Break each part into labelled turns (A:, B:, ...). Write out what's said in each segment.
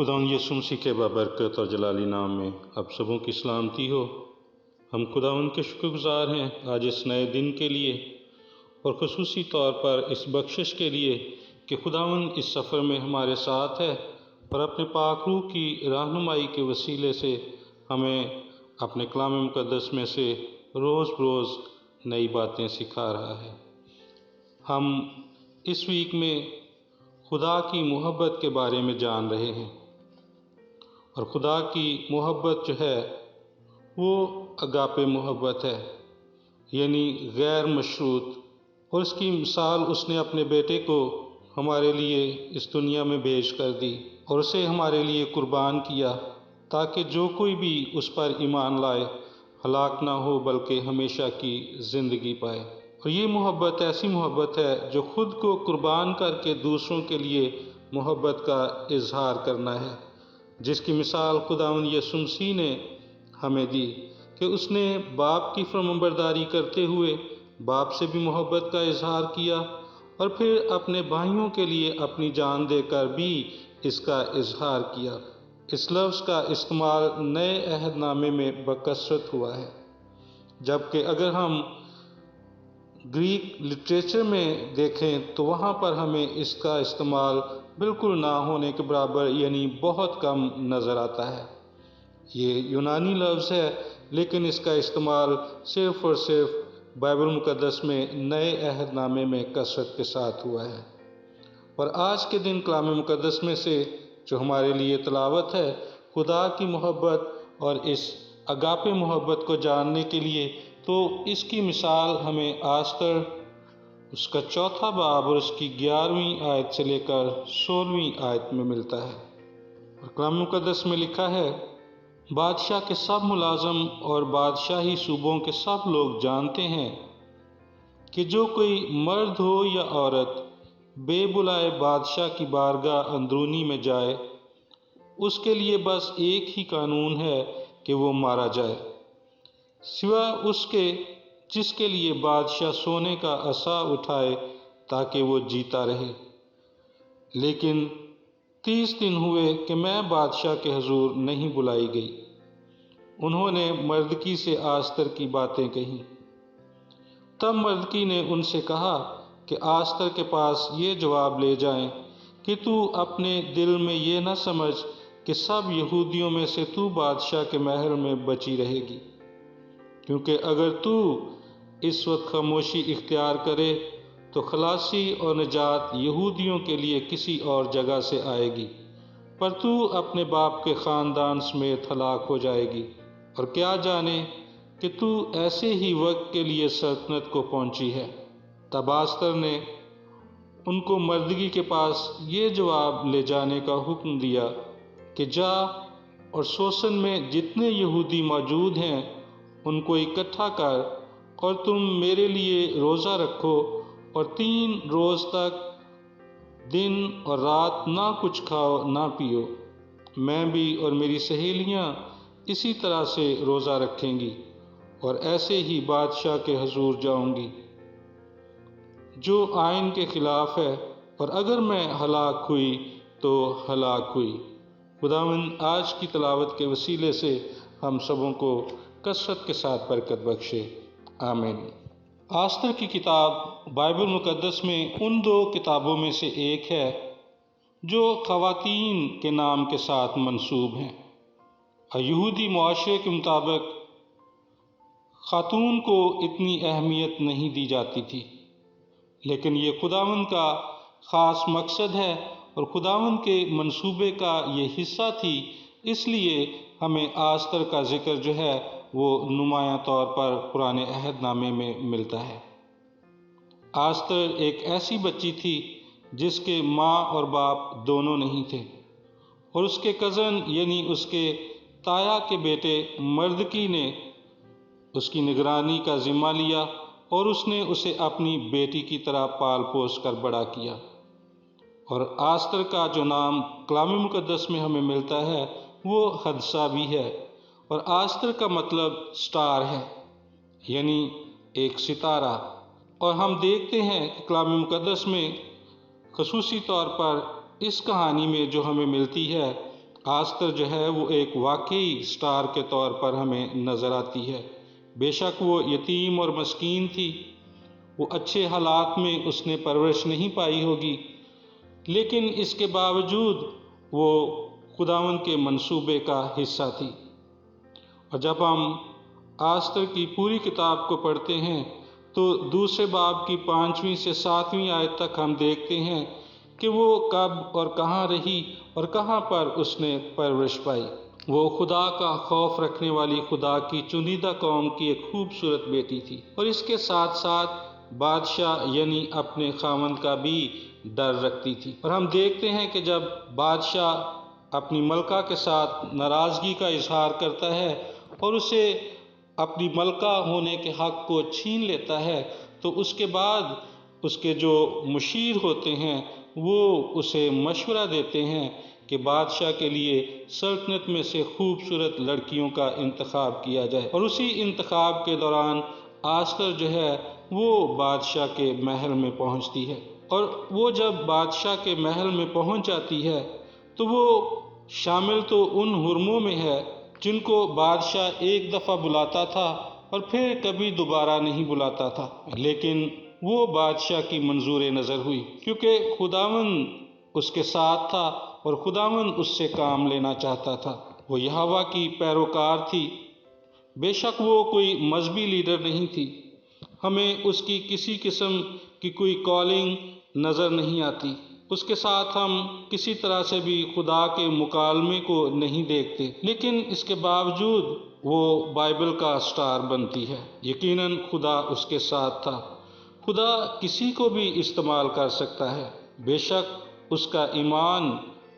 A: خداوند یسوع مسیح کے بابرکت اور جلالی نام میں آپ سبوں کی سلامتی ہو۔ ہم خداوند کے شکر گزار ہیں آج اس نئے دن کے لیے، اور خصوصی طور پر اس بخشش کے لیے کہ خداوند اس سفر میں ہمارے ساتھ ہے اور اپنے پاک روح کی رہنمائی کے وسیلے سے ہمیں اپنے کلام مقدس میں سے روز بروز نئی باتیں سکھا رہا ہے۔ ہم اس ویک میں خدا کی محبت کے بارے میں جان رہے ہیں، اور خدا کی محبت جو ہے وہ اگاپے محبت ہے، یعنی غیر مشروط، اور اس کی مثال اس نے اپنے بیٹے کو ہمارے لیے اس دنیا میں بھیج کر دی اور اسے ہمارے لیے قربان کیا، تاکہ جو کوئی بھی اس پر ایمان لائے ہلاک نہ ہو بلکہ ہمیشہ کی زندگی پائے۔ اور یہ محبت ایسی محبت ہے جو خود کو قربان کر کے دوسروں کے لیے محبت کا اظہار کرنا ہے، جس کی مثال خداوند یسوع مسیح نے ہمیں دی کہ اس نے باپ کی فرمانبرداری کرتے ہوئے باپ سے بھی محبت کا اظہار کیا، اور پھر اپنے بھائیوں کے لیے اپنی جان دے کر بھی اس کا اظہار کیا۔ اس لفظ کا استعمال نئے عہد نامے میں بکثرت ہوا ہے، جبکہ اگر ہم گریک لٹریچر میں دیکھیں تو وہاں پر ہمیں اس کا استعمال بالکل نہ ہونے کے برابر، یعنی بہت کم نظر آتا ہے۔ یہ یونانی لفظ ہے، لیکن اس کا استعمال صرف اور صرف بائبل مقدس میں نئے عہد نامے میں کثرت کے ساتھ ہوا ہے۔ اور آج کے دن کلام مقدس میں سے جو ہمارے لیے تلاوت ہے، خدا کی محبت اور اس اگاپے محبت کو جاننے کے لیے تو اس کی مثال ہمیں آستر اس کا 4 باب اور اس کی 11ویں آیت سے لے کر 16ویں آیت میں ملتا ہے۔ اور کلام مقدس میں لکھا ہے، بادشاہ کے سب ملازم اور بادشاہی صوبوں کے سب لوگ جانتے ہیں کہ جو کوئی مرد ہو یا عورت بے بلائے بادشاہ کی بارگاہ اندرونی میں جائے، اس کے لیے بس ایک ہی قانون ہے کہ وہ مارا جائے، سوا اس کے جس کے لیے بادشاہ سونے کا عصا اٹھائے تاکہ وہ جیتا رہے۔ لیکن 30 دن ہوئے کہ میں بادشاہ کے حضور نہیں بلائی گئی۔ انہوں نے مردکی سے آستر کی باتیں کہیں۔ تب مردکی نے ان سے کہا کہ آستر کے پاس یہ جواب لے جائیں کہ تو اپنے دل میں یہ نہ سمجھ کہ سب یہودیوں میں سے تو بادشاہ کے محل میں بچی رہے گی، کیونکہ اگر تو اس وقت خاموشی اختیار کرے تو خلاصی اور نجات یہودیوں کے لیے کسی اور جگہ سے آئے گی، پر تو اپنے باپ کے خاندان سمیت ہلاک ہو جائے گی۔ اور کیا جانے کہ تو ایسے ہی وقت کے لیے سلطنت کو پہنچی ہے۔ تب آستر نے ان کو مردکی کے پاس یہ جواب لے جانے کا حکم دیا کہ جا اور سوسن میں جتنے یہودی موجود ہیں ان کو اکٹھا کر، اور تم میرے لیے روزہ رکھو، اور 3 روز تک دن اور رات نہ کچھ کھاؤ نہ پیو۔ میں بھی اور میری سہیلیاں اسی طرح سے روزہ رکھیں گی، اور ایسے ہی بادشاہ کے حضور جاؤں گی، جو آئین کے خلاف ہے، اور اگر میں ہلاک ہوئی تو ہلاک ہوئی۔ خداوند آج کی تلاوت کے وسیلے سے ہم سبوں کو کثرت کے ساتھ برکت بخشے، آمین۔ آستر کی کتاب بائبل مقدس میں ان 2 کتابوں میں سے ایک ہے جو خواتین کے نام کے ساتھ منسوب ہیں۔ یہودی معاشرے کے مطابق خاتون کو اتنی اہمیت نہیں دی جاتی تھی، لیکن یہ خداوند کا خاص مقصد ہے اور خداوند کے منصوبے کا یہ حصہ تھی، اس لیے ہمیں آستر کا ذکر جو ہے وہ نمایاں طور پر پرانے عہد نامے میں ملتا ہے۔ آستر ایک ایسی بچی تھی جس کے ماں اور باپ دونوں نہیں تھے، اور اس کے کزن یعنی اس کے تایا کے بیٹے مردکی نے اس کی نگرانی کا ذمہ لیا، اور اس نے اسے اپنی بیٹی کی طرح پال پوس کر بڑا کیا۔ اور آستر کا جو نام کلام مقدس میں ہمیں ملتا ہے وہ حدثہ بھی ہے، اور آستر کا مطلب سٹار ہے، یعنی ایک ستارہ۔ اور ہم دیکھتے ہیں کہ کلام مقدس میں خصوصی طور پر اس کہانی میں جو ہمیں ملتی ہے، آستر جو ہے وہ ایک واقعی سٹار کے طور پر ہمیں نظر آتی ہے۔ بے شک وہ یتیم اور مسکین تھی، وہ اچھے حالات میں اس نے پرورش نہیں پائی ہوگی، لیکن اس کے باوجود وہ خداوند کے منصوبے کا حصہ تھی۔ اور جب ہم آستر کی پوری کتاب کو پڑھتے ہیں تو دوسرے باب کی 5ویں سے 7ویں آیت تک ہم دیکھتے ہیں کہ وہ کب اور کہاں رہی اور کہاں پر اس نے پرورش پائی۔ وہ خدا کا خوف رکھنے والی خدا کی چنیدہ قوم کی ایک خوبصورت بیٹی تھی، اور اس کے ساتھ ساتھ بادشاہ یعنی اپنے خاوند کا بھی ڈر رکھتی تھی۔ اور ہم دیکھتے ہیں کہ جب بادشاہ اپنی ملکہ کے ساتھ ناراضگی کا اظہار کرتا ہے اور اسے اپنی ملکہ ہونے کے حق کو چھین لیتا ہے، تو اس کے بعد اس کے جو مشیر ہوتے ہیں وہ اسے مشورہ دیتے ہیں کہ بادشاہ کے لیے سلطنت میں سے خوبصورت لڑکیوں کا انتخاب کیا جائے۔ اور اسی انتخاب کے دوران آستر جو ہے وہ بادشاہ کے محل میں پہنچتی ہے، اور وہ جب بادشاہ کے محل میں پہنچ جاتی ہے تو وہ شامل تو ان حرموں میں ہے جن کو بادشاہ ایک دفعہ بلاتا تھا اور پھر کبھی دوبارہ نہیں بلاتا تھا، لیکن وہ بادشاہ کی منظور نظر ہوئی کیونکہ خداوند اس کے ساتھ تھا اور خداوند اس سے کام لینا چاہتا تھا۔ وہ یہوہ کی پیروکار تھی، بے شک وہ کوئی مذہبی لیڈر نہیں تھی، ہمیں اس کی کسی قسم کی کوئی کالنگ نظر نہیں آتی، اس کے ساتھ ہم کسی طرح سے بھی خدا کے مکالمے کو نہیں دیکھتے، لیکن اس کے باوجود وہ بائبل کا سٹار بنتی ہے۔ یقیناً خدا اس کے ساتھ تھا۔ خدا کسی کو بھی استعمال کر سکتا ہے، بے شک اس کا ایمان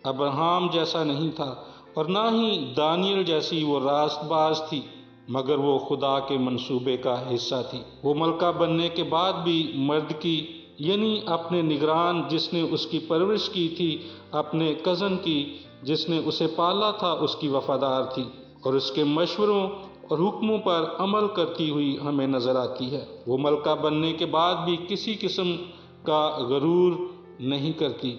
A: ابراہم جیسا نہیں تھا اور نہ ہی دانیل جیسی وہ راست باز تھی، مگر وہ خدا کے منصوبے کا حصہ تھی۔ وہ ملکہ بننے کے بعد بھی مرد کی یعنی اپنے نگران جس نے اس کی پرورش کی تھی، اپنے کزن کی جس نے اسے پالا تھا، اس کی وفادار تھی اور اس کے مشوروں اور حکموں پر عمل کرتی ہوئی ہمیں نظر آتی ہے۔ وہ ملکہ بننے کے بعد بھی کسی قسم کا غرور نہیں کرتی،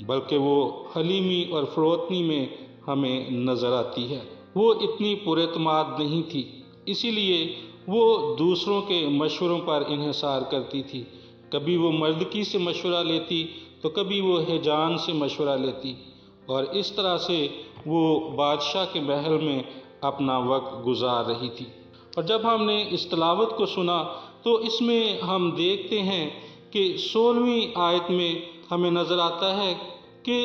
A: بلکہ وہ حلیمی اور فروتنی میں ہمیں نظر آتی ہے۔ وہ اتنی پراعتماد نہیں تھی، اسی لیے وہ دوسروں کے مشوروں پر انحصار کرتی تھی۔ کبھی وہ مردکی سے مشورہ لیتی تو کبھی وہ ہیجان سے مشورہ لیتی، اور اس طرح سے وہ بادشاہ کے محل میں اپنا وقت گزار رہی تھی۔ اور جب ہم نے اس تلاوت کو سنا تو اس میں ہم دیکھتے ہیں کہ 16ویں آیت میں ہمیں نظر آتا ہے کہ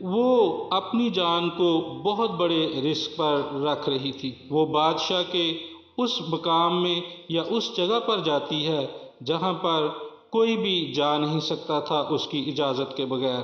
A: وہ اپنی جان کو بہت بڑے رسک پر رکھ رہی تھی۔ وہ بادشاہ کے اس مقام میں یا اس جگہ پر جاتی ہے جہاں پر کوئی بھی جا نہیں سکتا تھا اس کی اجازت کے بغیر،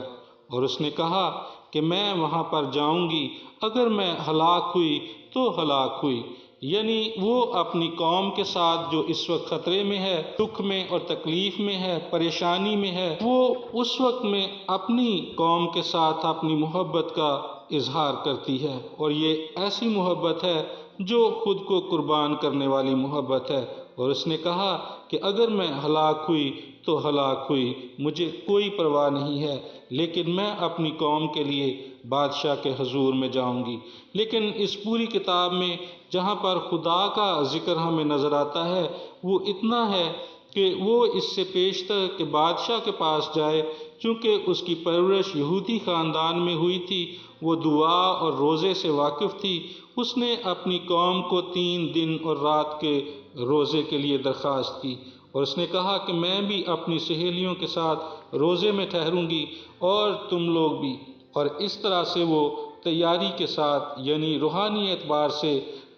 A: اور اس نے کہا کہ میں وہاں پر جاؤں گی، اگر میں ہلاک ہوئی تو ہلاک ہوئی۔ یعنی وہ اپنی قوم کے ساتھ جو اس وقت خطرے میں ہے، دکھ میں اور تکلیف میں ہے، پریشانی میں ہے، وہ اس وقت میں اپنی قوم کے ساتھ اپنی محبت کا اظہار کرتی ہے، اور یہ ایسی محبت ہے جو خود کو قربان کرنے والی محبت ہے۔ اور اس نے کہا کہ اگر میں ہلاک ہوئی تو ہلاک ہوئی، مجھے کوئی پرواہ نہیں ہے، لیکن میں اپنی قوم کے لیے بادشاہ کے حضور میں جاؤں گی۔ لیکن اس پوری کتاب میں جہاں پر خدا کا ذکر ہمیں نظر آتا ہے وہ اتنا ہے کہ وہ اس سے پیشتر کہ بادشاہ کے پاس جائے، چونکہ اس کی پرورش یہودی خاندان میں ہوئی تھی، وہ دعا اور روزے سے واقف تھی، اس نے اپنی قوم کو 3 دن اور رات کے روزے کے لیے درخواست کی، اور اس نے کہا کہ میں بھی اپنی سہیلیوں کے ساتھ روزے میں ٹھہروں گی اور تم لوگ بھی۔ اور اس طرح سے وہ تیاری کے ساتھ یعنی روحانی اعتبار سے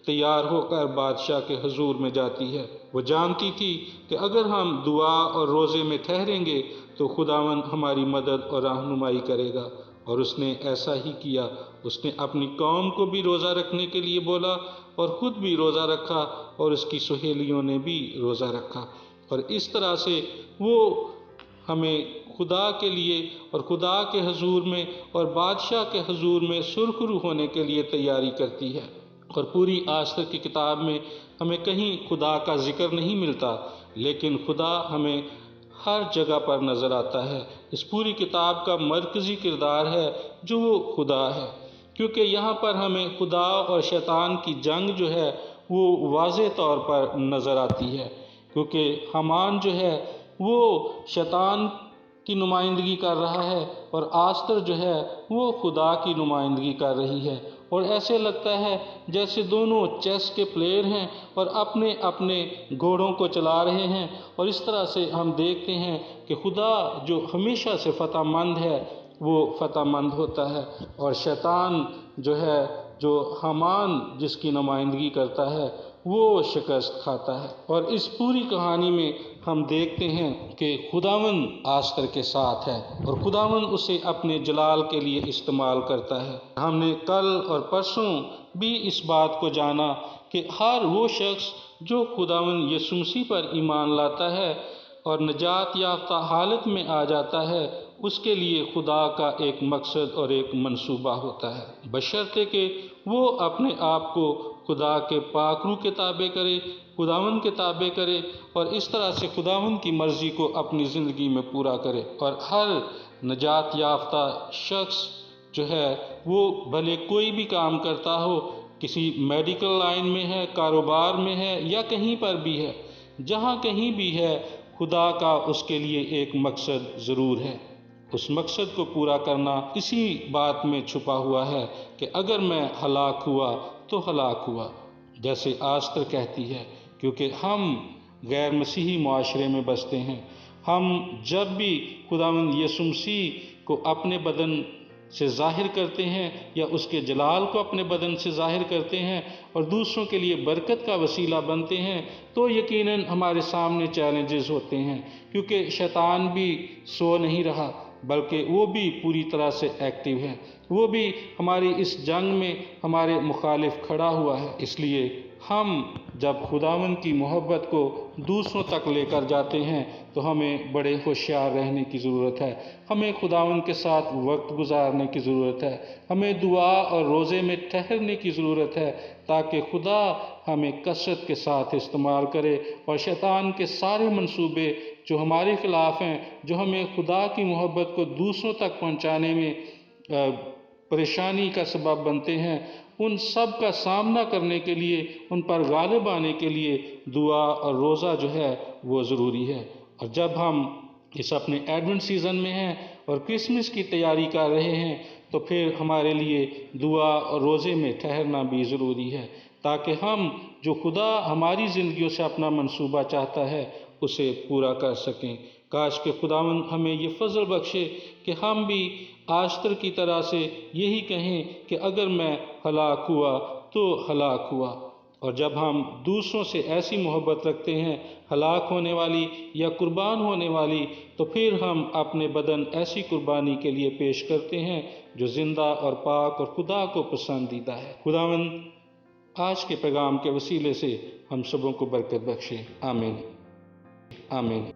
A: تیار ہو کر بادشاہ کے حضور میں جاتی ہے۔ وہ جانتی تھی کہ اگر ہم دعا اور روزے میں ٹھہریں گے تو خداوند ہماری مدد اور رہنمائی کرے گا، اور اس نے ایسا ہی کیا۔ اس نے اپنی قوم کو بھی روزہ رکھنے کے لیے بولا اور خود بھی روزہ رکھا، اور اس کی سہیلیوں نے بھی روزہ رکھا، اور اس طرح سے وہ ہمیں خدا کے لیے اور خدا کے حضور میں اور بادشاہ کے حضور میں سرخرو ہونے کے لیے تیاری کرتی ہے۔ اور پوری آستر کی کتاب میں ہمیں کہیں خدا کا ذکر نہیں ملتا، لیکن خدا ہمیں ہر جگہ پر نظر آتا ہے۔ اس پوری کتاب کا مرکزی کردار ہے جو وہ خدا ہے۔ کیونکہ یہاں پر ہمیں خدا اور شیطان کی جنگ جو ہے وہ واضح طور پر نظر آتی ہے، کیونکہ حامان جو ہے وہ شیطان کی نمائندگی کر رہا ہے اور آستر جو ہے وہ خدا کی نمائندگی کر رہی ہے، اور ایسے لگتا ہے جیسے دونوں چیس کے پلیئر ہیں اور اپنے اپنے گھوڑوں کو چلا رہے ہیں، اور اس طرح سے ہم دیکھتے ہیں کہ خدا جو ہمیشہ سے فتح مند ہے وہ فتح مند ہوتا ہے، اور شیطان جو ہے، جو حامان جس کی نمائندگی کرتا ہے، وہ شکست کھاتا ہے۔ اور اس پوری کہانی میں ہم دیکھتے ہیں کہ خداوند آستر کے ساتھ ہے اور خداوند اسے اپنے جلال کے لیے استعمال کرتا ہے۔ ہم نے کل اور پرسوں بھی اس بات کو جانا کہ ہر وہ شخص جو خداوند یسوع مسیح پر ایمان لاتا ہے اور نجات یافتہ حالت میں آ جاتا ہے، اس کے لیے خدا کا ایک مقصد اور ایک منصوبہ ہوتا ہے، بشرطے کہ وہ اپنے آپ کو خدا کے پاک روح کے تابع کرے، خداوند کے تابع کرے، اور اس طرح سے خداوند کی مرضی کو اپنی زندگی میں پورا کرے۔ اور ہر نجات یافتہ شخص جو ہے وہ بھلے کوئی بھی کام کرتا ہو، کسی میڈیکل لائن میں ہے، کاروبار میں ہے، یا کہیں پر بھی ہے، جہاں کہیں بھی ہے، خدا کا اس کے لیے ایک مقصد ضرور ہے۔ اس مقصد کو پورا کرنا اسی بات میں چھپا ہوا ہے کہ اگر میں ہلاک ہوا تو ہلاک ہوا، جیسے آستر کہتی ہے، کیونکہ ہم غیر مسیحی معاشرے میں بستے ہیں۔ ہم جب بھی خداوند یسوع مسیح کو اپنے بدن سے ظاہر کرتے ہیں یا اس کے جلال کو اپنے بدن سے ظاہر کرتے ہیں اور دوسروں کے لیے برکت کا وسیلہ بنتے ہیں، تو یقیناً ہمارے سامنے چیلنجز ہوتے ہیں، کیونکہ شیطان بھی سو نہیں رہا، بلکہ وہ بھی پوری طرح سے ایکٹیو ہے، وہ بھی ہماری اس جنگ میں ہمارے مخالف کھڑا ہوا ہے۔ اس لیے ہم جب خداوند کی محبت کو دوسروں تک لے کر جاتے ہیں تو ہمیں بڑے ہوشیار رہنے کی ضرورت ہے، ہمیں خداوند کے ساتھ وقت گزارنے کی ضرورت ہے، ہمیں دعا اور روزے میں ٹھہرنے کی ضرورت ہے، تاکہ خدا ہمیں کثرت کے ساتھ استعمال کرے اور شیطان کے سارے منصوبے جو ہمارے خلاف ہیں، جو ہمیں خدا کی محبت کو دوسروں تک پہنچانے میں پریشانی کا سبب بنتے ہیں، ان سب کا سامنا کرنے کے لیے، ان پر غالب آنے کے لیے دعا اور روزہ جو ہے وہ ضروری ہے۔ اور جب ہم اس اپنے ایڈونٹ سیزن میں ہیں اور کرسمس کی تیاری کر رہے ہیں، تو پھر ہمارے لیے دعا اور روزے میں ٹھہرنا بھی ضروری ہے، تاکہ ہم جو خدا ہماری زندگیوں سے اپنا منصوبہ چاہتا ہے اسے پورا کر سکیں۔ کاش کہ خداوند ہمیں یہ فضل بخشے کہ ہم بھی آستر کی طرح سے یہی کہیں کہ اگر میں ہلاک ہوا تو ہلاک ہوا۔ اور جب ہم دوسروں سے ایسی محبت رکھتے ہیں، ہلاک ہونے والی یا قربان ہونے والی، تو پھر ہم اپنے بدن ایسی قربانی کے لیے پیش کرتے ہیں جو زندہ اور پاک اور خدا کو پسندیدہ ہے۔ خداوند آج کے پیغام کے وسیلے سے ہم سبوں کو برکت بخشے، آمین، آمین۔